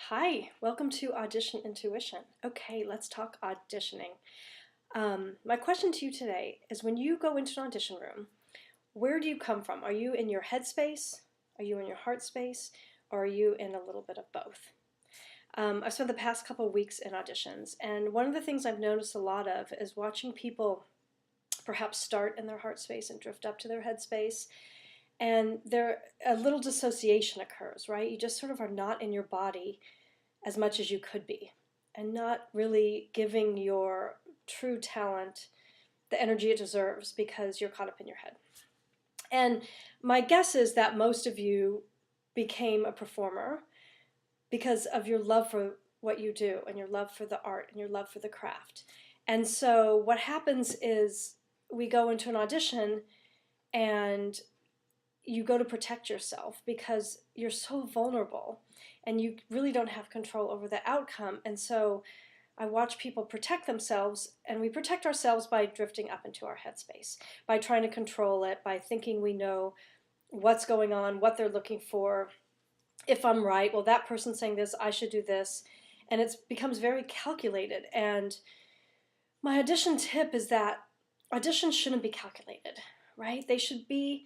Hi, welcome to Audition Intuition. Okay, let's talk auditioning. My question to you today is when you go into an audition room, where do you come from? Are you in your head space? Are you in your heart space? Or are you in a little bit of both? I've spent the past couple of weeks in auditions, and one of the things I've noticed a lot of is watching people perhaps start in their heart space and drift up to their head space, and a little dissociation occurs, right? You just sort of are not in your body as much as you could be, and not really giving your true talent the energy it deserves because you're caught up in your head. And my guess is that most of you became a performer because of your love for what you do and your love for the art and your love for the craft. And so what happens is we go into an audition and you go to protect yourself because you're so vulnerable and you really don't have control over the outcome. And so I watch people protect themselves, and we protect ourselves by drifting up into our headspace, by trying to control it, by thinking we know what's going on, what they're looking for. If I'm right, well, that person's saying this, I should do this. And it becomes very calculated. And my audition tip is that auditions shouldn't be calculated, right? They should be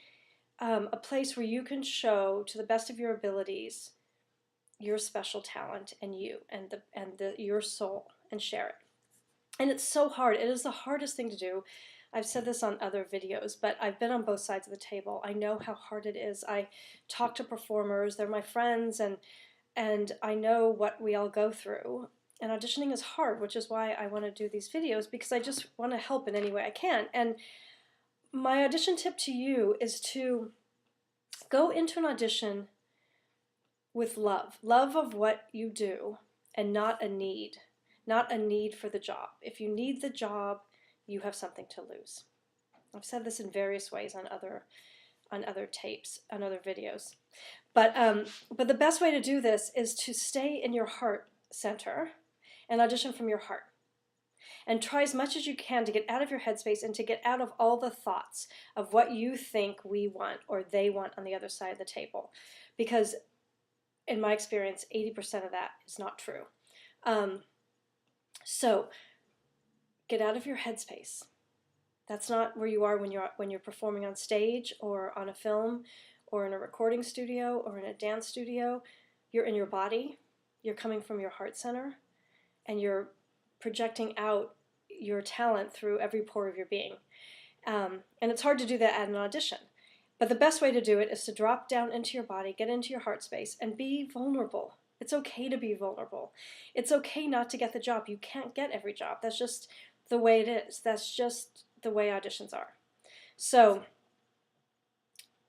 a place where you can show to the best of your abilities your special talent and you and your soul and share it. And it's so hard. It is the hardest thing to do. I've said this on other videos, but I've been on both sides of the table. I know how hard it is. I talk to performers, they're my friends, and I know what we all go through. And auditioning is hard, which is why I want to do these videos, because I just want to help in any way I can. And my audition tip to you is to go into an audition with love of what you do, and not a need for the job. If you need the job, you have something to lose. I've said this in various ways on other tapes, on other videos. But the best way to do this is to stay in your heart center and audition from your heart. And try as much as you can to get out of your headspace and to get out of all the thoughts of what you think we want or they want on the other side of the table. Because in my experience, 80% of that is not true. So get out of your headspace. That's not where you are when you're performing on stage or on a film or in a recording studio or in a dance studio. You're in your body. You're coming from your heart center, and you're projecting out your talent through every pore of your being. And it's hard to do that at an audition. But the best way to do it is to drop down into your body, get into your heart space, and be vulnerable. It's okay to be vulnerable. It's okay not to get the job. You can't get every job. That's just the way it is. That's just the way auditions are. So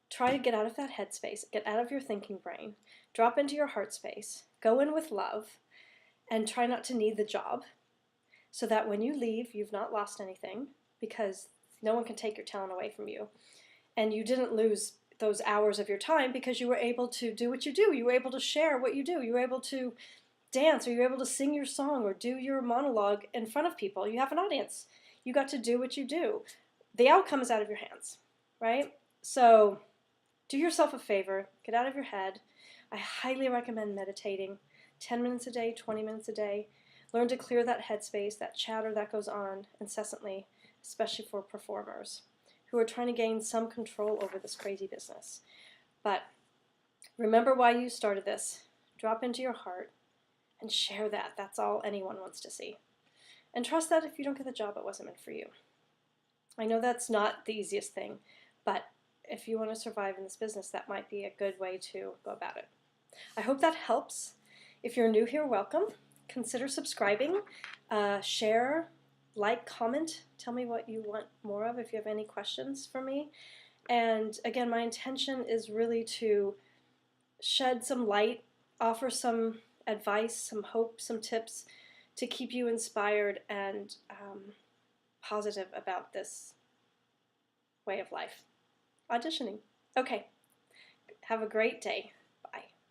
try to get out of that headspace, get out of your thinking brain, drop into your heart space, go in with love, and try not to need the job, so that when you leave, you've not lost anything, because no one can take your talent away from you. And you didn't lose those hours of your time because you were able to do what you do. You were able to share what you do. You were able to dance, or you were able to sing your song or do your monologue in front of people. You have an audience. You got to do what you do. The outcome is out of your hands, right? So do yourself a favor. Get out of your head. I highly recommend meditating. 10 minutes a day, 20 minutes a day. Learn to clear that headspace, that chatter that goes on incessantly, especially for performers who are trying to gain some control over this crazy business. But remember why you started this. Drop into your heart and share that. That's all anyone wants to see. And trust that if you don't get the job, it wasn't meant for you. I know that's not the easiest thing, but if you want to survive in this business, that might be a good way to go about it. I hope that helps. If you're new here, welcome. Consider subscribing, share, like, comment, tell me what you want more of if you have any questions for me. And again, my intention is really to shed some light, offer some advice, some hope, some tips to keep you inspired and positive about this way of life. Auditioning. Okay, have a great day.